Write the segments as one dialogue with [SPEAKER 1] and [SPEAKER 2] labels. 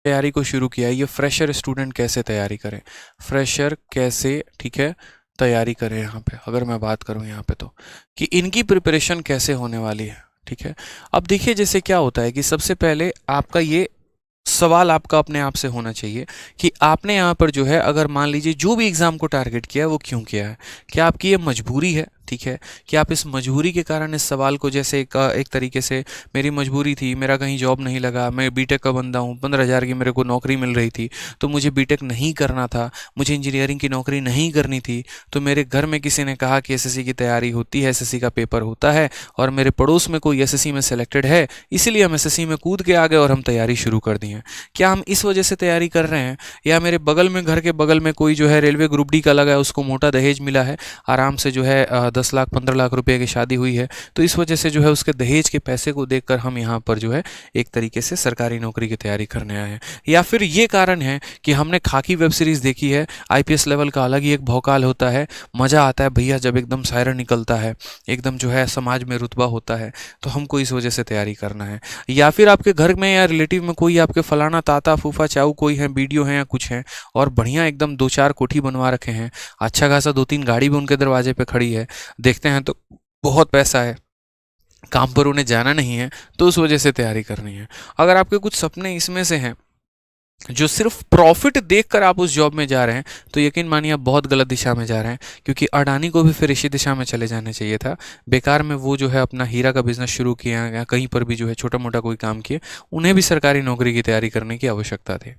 [SPEAKER 1] तैयारी को शुरू किया है। ये फ्रेशर स्टूडेंट कैसे तैयारी करें, फ्रेशर कैसे, ठीक है, तैयारी करें। यहाँ पे अगर मैं बात करूँ यहाँ पे तो कि इनकी प्रिपरेशन कैसे होने वाली है, ठीक है। अब देखिए जैसे क्या होता है कि सबसे पहले आपका ये सवाल आपका अपने आप से होना चाहिए कि आपने यहाँ पर जो है, अगर मान लीजिए जो भी एग्ज़ाम को टारगेट किया है वो क्यों किया है। क्या आपकी ये मजबूरी है, ठीक है, कि आप इस मजबूरी के कारण इस सवाल को, जैसे एक तरीके से मेरी मजबूरी थी, मेरा कहीं जॉब नहीं लगा, मैं बीटेक का बंदा हूँ, 15,000 की मेरे को नौकरी मिल रही थी तो मुझे बीटेक नहीं करना था, मुझे इंजीनियरिंग की नौकरी नहीं करनी थी, तो मेरे घर में किसी ने कहा कि एसएससी की तैयारी होती है, एसएससी का पेपर होता है और मेरे पड़ोस में कोई एसएससी में सेलेक्टेड है, इसीलिए हम एसएससी में कूद के आ गए और हम तैयारी शुरू कर दी है। क्या हम इस वजह से तैयारी कर रहे हैं, या मेरे बगल में, घर के बगल में कोई जो है रेलवे ग्रुप डी का लगा है, उसको मोटा दहेज मिला है, आराम से जो है 10 लाख 15 लाख रुपए की शादी हुई है, तो इस वजह से जो है उसके दहेज के पैसे को देखकर हम यहाँ पर जो है एक तरीके से सरकारी नौकरी की तैयारी करने आए हैं। या फिर ये कारण है कि हमने खाकी वेब सीरीज देखी है, आईपीएस लेवल का अलग ही एक भौकाल होता है, मज़ा आता है भैया जब एकदम सायरन निकलता है, एकदम जो है समाज में रुतबा होता है, तो हमको इस वजह से तैयारी करना है। या फिर आपके घर में या रिलेटिव में कोई आपके फलाना ताता फूफा चाऊ कोई है, वीडियो है या कुछ है, और बढ़िया एकदम 2-4 कोठी बनवा रखे हैं, अच्छा खासा 2-3 गाड़ी भी उनके दरवाजे पे खड़ी है, देखते हैं तो बहुत पैसा है, काम पर उन्हें जाना नहीं है, तो उस वजह से तैयारी करनी है। अगर आपके कुछ सपने इसमें से हैं जो सिर्फ प्रॉफिट देखकर आप उस जॉब में जा रहे हैं, तो यकीन मानिए आप बहुत गलत दिशा में जा रहे हैं, क्योंकि अडानी को भी फिर इसी दिशा में चले जाने चाहिए था। बेकार में वो जो है अपना हीरा का बिजनेस शुरू किया या कहीं पर भी जो है छोटा मोटा कोई काम किए, उन्हें भी सरकारी नौकरी की तैयारी करने की आवश्यकता थी।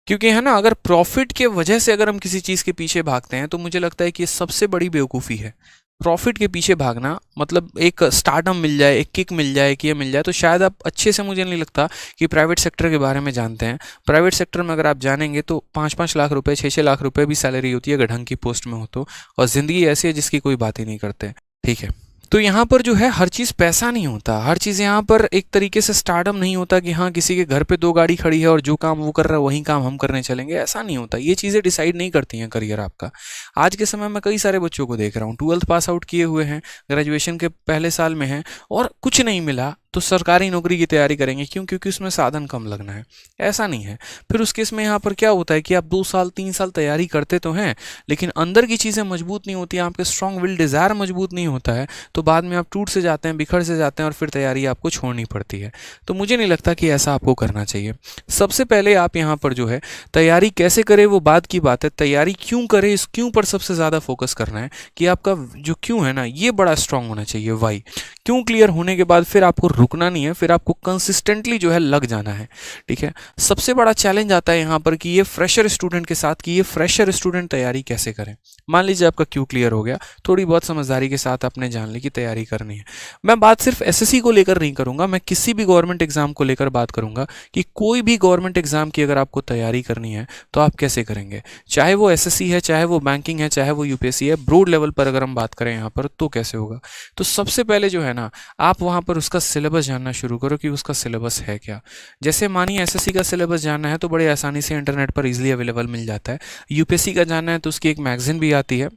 [SPEAKER 1] क्योंकि है ना, अगर प्रॉफिट के वजह से अगर हम किसी चीज़ के पीछे भागते हैं तो मुझे लगता है कि ये सबसे बड़ी बेवकूफ़ी है। प्रॉफिट के पीछे भागना मतलब एक स्टार्टअप मिल जाए, एक किक मिल जाए, कि ये मिल जाए, तो शायद आप अच्छे से, मुझे नहीं लगता कि प्राइवेट सेक्टर के बारे में जानते हैं। प्राइवेट सेक्टर में अगर आप जानेंगे तो 5-5 लाख रुपए, 6-6 लाख रुपए भी सैलरी होती है अगर ढंग की पोस्ट में हो तो, और ज़िंदगी ऐसी है जिसकी कोई बात ही नहीं करते, ठीक है। तो यहाँ पर जो है हर चीज़ पैसा नहीं होता, हर चीज़ यहाँ पर एक तरीके से स्टार्टअप नहीं होता कि हाँ किसी के घर पे 2 गाड़ी खड़ी है और जो काम वो कर रहा है वही काम हम करने चलेंगे, ऐसा नहीं होता। ये चीज़ें डिसाइड नहीं करती हैं करियर आपका। आज के समय में कई सारे बच्चों को देख रहा हूँ, 12th पास आउट किए हुए हैं, ग्रेजुएशन के पहले साल में हैं और कुछ नहीं मिला तो सरकारी नौकरी की तैयारी करेंगे, क्यों? क्योंकि उसमें साधन कम लगना है। ऐसा नहीं है। फिर उस केस में यहाँ पर क्या होता है कि आप 2 साल 3 साल तैयारी करते तो हैं, लेकिन अंदर की चीज़ें मजबूत नहीं होती, आपके स्ट्रॉन्ग विल डिज़ायर मजबूत नहीं होता है, तो बाद में आप टूट से जाते हैं, बिखर से जाते हैं और फिर तैयारी आपको छोड़नी पड़ती है। तो मुझे नहीं लगता कि ऐसा आपको करना चाहिए। सबसे पहले आप यहाँ पर जो है तैयारी कैसे करें वो बाद की बात है, तैयारी क्यों करें, इस क्यों पर सबसे ज़्यादा फोकस करना है कि आपका जो क्यों है ना, ये बड़ा स्ट्रांग होना चाहिए। वाई क्यों क्लियर होने के बाद फिर आपको रुकना नहीं है, फिर आपको कंसिस्टेंटली जो है लग जाना है, ठीक है। सबसे बड़ा चैलेंज आता है यहाँ पर कि ये फ्रेशर स्टूडेंट के साथ, कि ये फ्रेशर स्टूडेंट तैयारी कैसे करें। मान लीजिए आपका क्यों क्लियर हो गया, थोड़ी बहुत समझदारी के साथ आपने जान ली कि तैयारी करनी है। मैं बात सिर्फ एसएससी को लेकर नहीं करूंगा, मैं किसी भी गवर्नमेंट एग्जाम को लेकर बात करूंगा कि कोई भी गवर्नमेंट एग्जाम की अगर आपको तैयारी करनी है तो आप कैसे करेंगे, चाहे वो एसएससी है, चाहे वो बैंकिंग है, चाहे वो यूपीएससी है, ब्रॉड लेवल पर अगर हम बात करें यहाँ पर तो कैसे होगा। तो सबसे पहले जो है ना, आप वहाँ पर उसका सिलेबस जानना शुरू करो कि उसका सिलेबस है क्या। जैसे मानिए एसएससी का सिलेबस जानना है तो बड़े आसानी से इंटरनेट पर इजीली अवेलेबल मिल जाता है। यूपीएससी का जानना है तो उसकी एक मैगजीन भी आती है,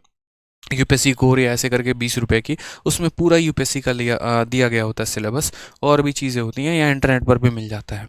[SPEAKER 1] यूपीएससी कोर या ऐसे करके 20 रुपए की, उसमें पूरा यूपीएससी का दिया गया होता है सिलेबस, और भी चीज़ें होती हैं, या इंटरनेट पर भी मिल जाता है,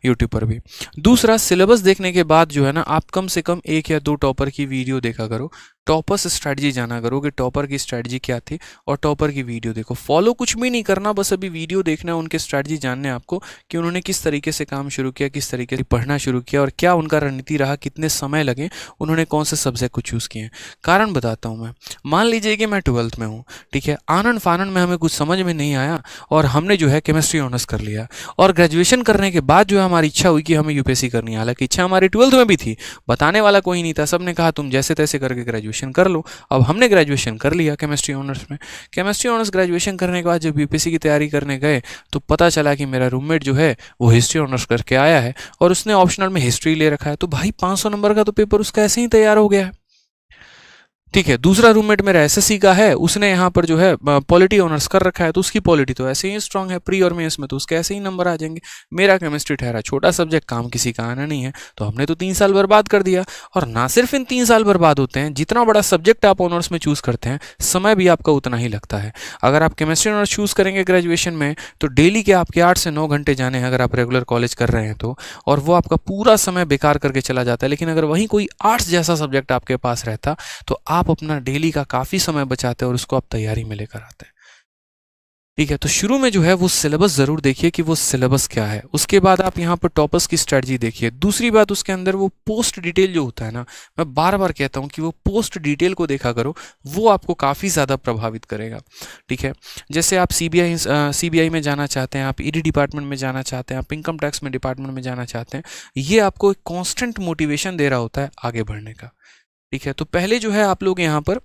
[SPEAKER 1] यूट्यूब पर भी। दूसरा, सिलेबस देखने के बाद जो है ना, आप कम से कम 1 या 2 टॉपर की वीडियो देखा करो, टॉपर्स स्ट्रैटेजी जाना करो कि टॉपर की स्ट्रैटेजी क्या थी, और टॉपर की वीडियो देखो। फॉलो कुछ भी नहीं करना, बस अभी वीडियो देखना है, उनके स्ट्रैटेजी जानने हैं आपको कि उन्होंने किस तरीके से काम शुरू किया, किस तरीके से पढ़ना शुरू किया, और क्या उनका रणनीति रहा, कितने समय लगे, उन्होंने कौन से सब्जेक्ट को चूज़ किए। कारण बताता हूँ मैं, मान लीजिए कि मैं 12th में हूँ, ठीक है, आनंद फानन में हमें कुछ समझ में नहीं आया और हमने जो है केमिस्ट्री ऑनर्स कर लिया, और ग्रेजुएशन करने के बाद जो है हमारी इच्छा हुई कि हमें यूपीएससी करनी है। हालांकि इच्छा हमारी 12th में भी थी, बताने वाला कोई नहीं था, सबने कहा तुम जैसे तैसे करके ग्रेजुएशन कर लो। अब हमने ग्रेजुएशन कर लिया केमिस्ट्री ऑनर्स में। केमिस्ट्री ऑनर्स ग्रेजुएशन करने के बाद जब यूपीएससी की तैयारी करने गए तो पता चला कि मेरा रूममेट जो है वो हिस्ट्री ऑनर्स करके आया है और उसने ऑप्शनल में हिस्ट्री ले रखा है, तो भाई 500 नंबर का तो पेपर उसका ऐसे ही तैयार हो गया है, ठीक है। दूसरा रूममेट मेरा एसएससी का है, उसने यहाँ पर जो है पॉलिटी ऑनर्स कर रखा है, तो उसकी पॉलिटी तो ऐसे ही स्ट्रांग है प्री और मेंस में, तो उसके ऐसे ही नंबर आ जाएंगे। मेरा केमिस्ट्री ठहरा छोटा सब्जेक्ट, काम किसी का आना नहीं है, तो हमने तो 3 साल बर्बाद कर दिया। और ना सिर्फ इन 3 साल बर्बाद होते हैं, जितना बड़ा सब्जेक्ट आप ऑनर्स में चूज करते हैं समय भी आपका उतना ही लगता है। अगर आप केमिस्ट्री ऑनर्स चूज करेंगे ग्रेजुएशन में, तो डेली के आपके 8 से 9 घंटे जाने हैं अगर आप रेगुलर कॉलेज कर रहे हैं तो, और वो आपका पूरा समय बेकार करके चला जाता है। लेकिन अगर वहीं कोई आर्ट्स जैसा सब्जेक्ट आपके पास रहता, तो आप अपना डेली का काफ़ी समय बचाते हैं और उसको आप तैयारी में लेकर आते हैं। ठीक है, तो शुरू में जो है वो सिलेबस ज़रूर देखिए कि वो सिलेबस क्या है। उसके बाद आप यहाँ पर टॉपर्स की स्ट्रेटजी देखिए। दूसरी बात, उसके अंदर वो पोस्ट डिटेल जो होता है ना, मैं बार बार कहता हूँ कि वो पोस्ट डिटेल को देखा करो, वो आपको काफ़ी ज़्यादा प्रभावित करेगा। ठीक है, जैसे आप सीबीआई में जाना चाहते हैं, आप ईडी डिपार्टमेंट में जाना चाहते हैं, आप इनकम टैक्स में डिपार्टमेंट में जाना चाहते हैं, ये आपको एक कॉन्स्टेंट मोटिवेशन दे रहा होता है आगे बढ़ने का। ठीक है, तो पहले जो है आप लोग यहाँ पर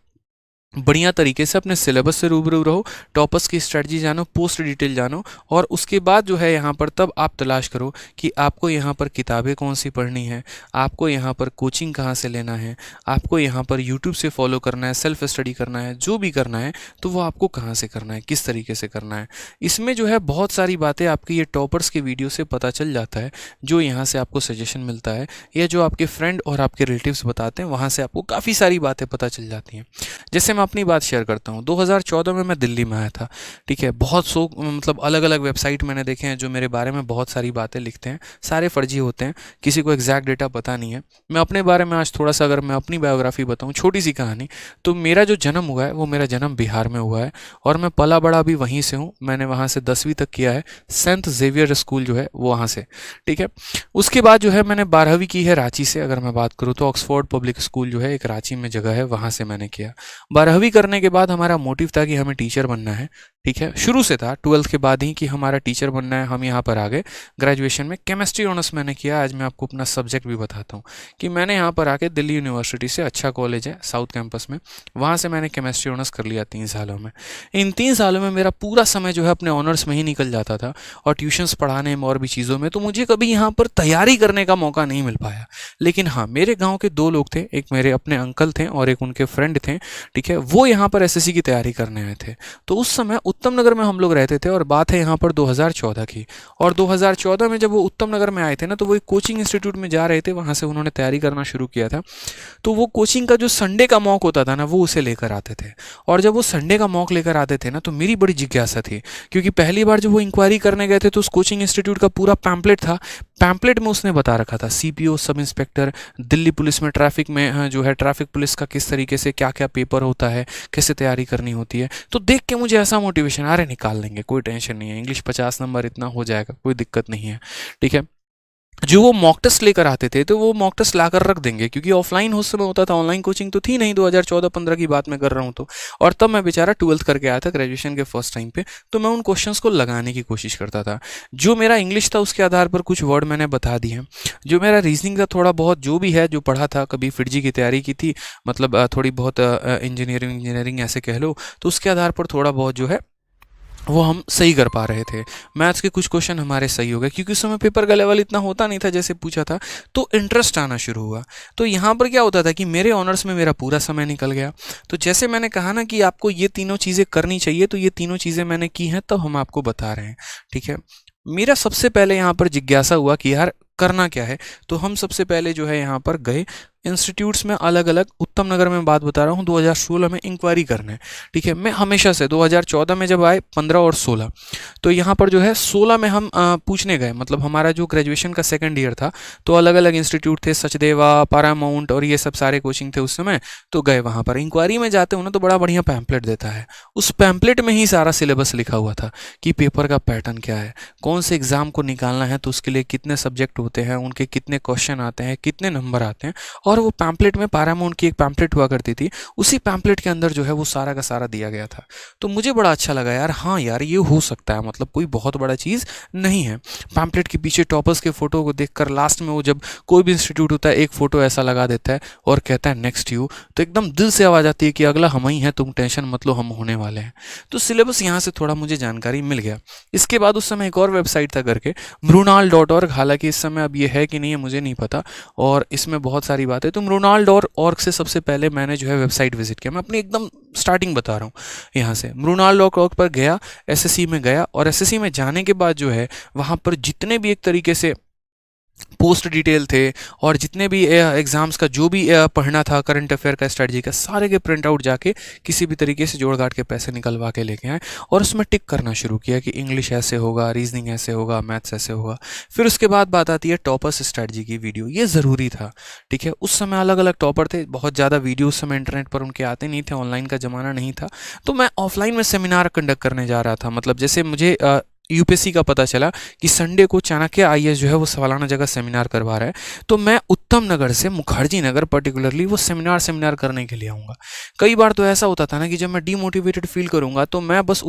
[SPEAKER 1] बढ़िया तरीके से अपने सिलेबस से रूबरू रहो, टॉपर्स की स्ट्रेटजी जानो, पोस्ट डिटेल जानो, और उसके बाद जो है यहाँ पर तब आप तलाश करो कि आपको यहाँ पर किताबें कौन सी पढ़नी है, आपको यहाँ पर कोचिंग कहाँ से लेना है, आपको यहाँ पर यूट्यूब से फॉलो करना है, सेल्फ स्टडी करना है, जो भी करना है तो वो आपको कहाँ से करना है, किस तरीके से करना है। इसमें जो है बहुत सारी बातें आपकी ये टॉपर्स के वीडियो से पता चल जाता है, जो यहाँ से आपको सजेशन मिलता है, या जो आपके फ्रेंड और आपके रिलेटिव्स बताते हैं, वहाँ से आपको काफ़ी सारी बातें पता चल जाती हैं। जैसे मैं अपनी बात शेयर करता हूँ, 2014 में मैं दिल्ली में आया था। ठीक है, बहुत मतलब अलग अलग वेबसाइट मैंने देखे हैं जो मेरे बारे में बहुत सारी बातें लिखते हैं, सारे फर्जी होते हैं, किसी को एग्जैक्ट डेटा पता नहीं है। मैं अपने बारे में आज थोड़ा सा अगर मैं अपनी बायोग्राफी बताऊँ, छोटी सी कहानी, तो मेरा जो जन्म हुआ है वो मेरा जन्म बिहार में हुआ है, और मैं पला बड़ा भी वहीं से हूँ। मैंने वहाँ से 10वीं तक किया है, सेंट जेवियर स्कूल जो है वो वहाँ से। ठीक है, उसके बाद जो है मैंने 12वीं की है रांची से। अगर मैं बात करूँ तो ऑक्सफोर्ड पब्लिक स्कूल जो है एक रांची में जगह है, वहाँ से मैंने किया। 12वीं करने के बाद हमारा मोटिव था कि हमें टीचर बनना है। ठीक है, शुरू से था 12th के बाद ही कि हमारा टीचर बनना है। हम यहाँ पर आ गए ग्रेजुएशन में, केमिस्ट्री ऑनर्स मैंने किया। आज मैं आपको अपना सब्जेक्ट भी बताता हूँ कि मैंने यहाँ पर आके दिल्ली यूनिवर्सिटी से, अच्छा कॉलेज है साउथ कैंपस में, वहाँ से मैंने केमिस्ट्री ऑनर्स कर लिया 3 सालों में। इन 3 सालों में मेरा पूरा समय जो है अपने ऑनर्स में ही निकल जाता था, और ट्यूशन्स पढ़ाने में और भी चीज़ों में, तो मुझे कभी यहाँ पर तैयारी करने का मौका नहीं मिल पाया। लेकिन हाँ, मेरे गाँव के 2 लोग थे, एक मेरे अपने अंकल थे और एक उनके फ्रेंड थे। ठीक है, वो यहाँ पर एसएससी की तैयारी करने आए थे। तो उस समय उत्तम नगर में हम लोग रहते थे, और बात है यहाँ पर 2014 की। और 2014 में जब वो उत्तम नगर में आए थे ना, तो वो एक कोचिंग इंस्टीट्यूट में जा रहे थे, वहाँ से उन्होंने तैयारी करना शुरू किया था। तो वो कोचिंग का जो संडे का मॉक होता था ना, वो उसे लेकर आते थे। और जब वो संडे का मॉक लेकर आते थे ना, तो मेरी बड़ी जिज्ञासा थी, क्योंकि पहली बार जब वो इंक्वायरी करने गए थे तो उस कोचिंग इंस्टीट्यूट का पूरा पैम्पलेट था। पैम्पलेट में उसने बता रखा था CPO, sub inspector, Delhi police में ट्रैफिक में जो है ट्रैफिक पुलिस का किस तरीके से क्या क्या पेपर होता है, कैसे तैयारी करनी होती है। तो देख के मुझे ऐसा मोटिवेशन, अरे निकाल लेंगे, कोई टेंशन नहीं है, इंग्लिश 50 नंबर इतना हो जाएगा, कोई दिक्कत नहीं है। ठीक है, जो वो मॉक टेस्ट लेकर आते थे तो वो मॉक टेस्ट लाकर रख देंगे, क्योंकि ऑफलाइन उस समय होता था, ऑनलाइन कोचिंग तो थी नहीं। 2014-15 की बात मैं कर रहा हूँ तो, और तब मैं बेचारा 12th करके आया था ग्रेजुएशन के फर्स्ट टाइम पे। तो मैं उन क्वेश्चंस को लगाने की कोशिश करता था। जो मेरा इंग्लिश था उसके आधार पर कुछ वर्ड मैंने बता दिए, जो मेरा रीजनिंग था थोड़ा बहुत जो भी है जो पढ़ा था, कभी फिटजी की तैयारी की थी, मतलब थोड़ी बहुत इंजीनियरिंग ऐसे कह लो, तो उसके आधार पर थोड़ा बहुत जो है वो हम सही कर पा रहे थे। मैथ्स के कुछ क्वेश्चन हमारे सही हो गए, क्योंकि उस समय पेपर का लेवल इतना होता नहीं था जैसे पूछा था, तो इंटरेस्ट आना शुरू हुआ। तो यहाँ पर क्या होता था कि मेरे ऑनर्स में मेरा पूरा समय निकल गया। तो जैसे मैंने कहा ना कि आपको ये तीनों चीज़ें करनी चाहिए, तो ये तीनों चीज़ें मैंने की हैं, तब हम आपको बता रहे हैं। ठीक है, मेरा सबसे पहले यहाँ पर जिज्ञासा हुआ कि यार करना क्या है। तो हम सबसे पहले जो है यहाँ पर गए इंस्टीट्यूट्स में, अलग अलग। उत्तम नगर में बात बता रहा हूँ, 2016 में इंक्वायरी करने। ठीक है, मैं हमेशा से 2014 में जब आए 15 और 16, तो यहाँ पर जो है 16 में हम पूछने गए, मतलब हमारा जो ग्रेजुएशन का सेकंड ईयर था, तो अलग अलग इंस्टीट्यूट थे, सचदेवा, पैरामाउंट और ये सब सारे कोचिंग थे उस समय। तो गए वहाँ पर, इंक्वायरी में जाते हो ना तो बड़ा बढ़िया पैम्पलेट देता है। उस पैम्पलेट में ही सारा सिलेबस लिखा हुआ था कि पेपर का पैटर्न क्या है, कौन से एग्जाम को निकालना है, तो उसके लिए कितने सब्जेक्ट होते हैं, उनके कितने क्वेश्चन आते हैं, कितने नंबर आते हैं। और वो पैम्पलेट में, पैरामाउंट की एक पैम्पलेट हुआ करती थी, उसी पैम्पलेट के अंदर जो है वो सारा का सारा दिया गया था। तो मुझे बड़ा अच्छा लगा यार, हाँ यार ये हो सकता है, मतलब कोई बहुत बड़ा चीज़ नहीं है। पैम्पलेट के पीछे टॉपर्स के फोटो को देखकर लास्ट में वो जब कोई भी इंस्टीट्यूट होता है एक फोटो ऐसा लगा देता है और कहता है नेक्स्ट यू, तो एकदम दिल से आवाज़ आती है कि अगला हम ही हैं, तुम टेंशन मत लो, हम होने वाले हैं। तो सिलेबस यहाँ से थोड़ा मुझे जानकारी मिल गया। इसके बाद उस समय एक और वेबसाइट था करके, mrunal.org, हालांकि इस समय अब ये है कि नहीं है मुझे नहीं पता, और इसमें बहुत सारी बातें बात है, तो mrunal.org से सबसे पहले मैंने जो है वेबसाइट विजिट किया। मैं अपनी एकदम स्टार्टिंग बता रहा हूँ यहाँ से। mrunal.org पर गया, एसएससी में गया, और एसएससी में जाने के बाद जो है वहाँ पर जितने भी एक तरीके से पोस्ट डिटेल थे और जितने भी एग्ज़ाम्स का जो भी पढ़ना था, करंट अफेयर का, स्ट्रेटजी का, सारे के प्रिंट आउट जाके किसी भी तरीके से जोड़ गाड़ के पैसे निकलवा के लेके आए और उसमें टिक करना शुरू किया कि इंग्लिश ऐसे होगा, रीजनिंग ऐसे होगा, मैथ्स ऐसे होगा। फिर उसके बाद बात आती है टॉपर्स स्ट्रेटजी की वीडियो। ये ज़रूरी था, ठीक है। उस समय अलग अलग टॉपर थे, बहुत ज़्यादा वीडियो उस समय इंटरनेट पर उनके आते नहीं थे, ऑनलाइन का ज़माना नहीं था। तो मैं ऑफलाइन में सेमिनार कंडक्ट करने जा रहा था। मतलब जैसे मुझे यूपीएससी का पता चला कि संडे को चाणक्य आईएएस जो है वो फलाना जगह सेमिनार करवा रहा है, तो मैं उत्तम नगर से मुखर्जी नगर पर्टिकुलरली वो सेमिनार करने के लिए आऊँगा। कई बार तो ऐसा होता था ना कि जब मैं डीमोटिवेटेड फील करूँगा तो मैं बस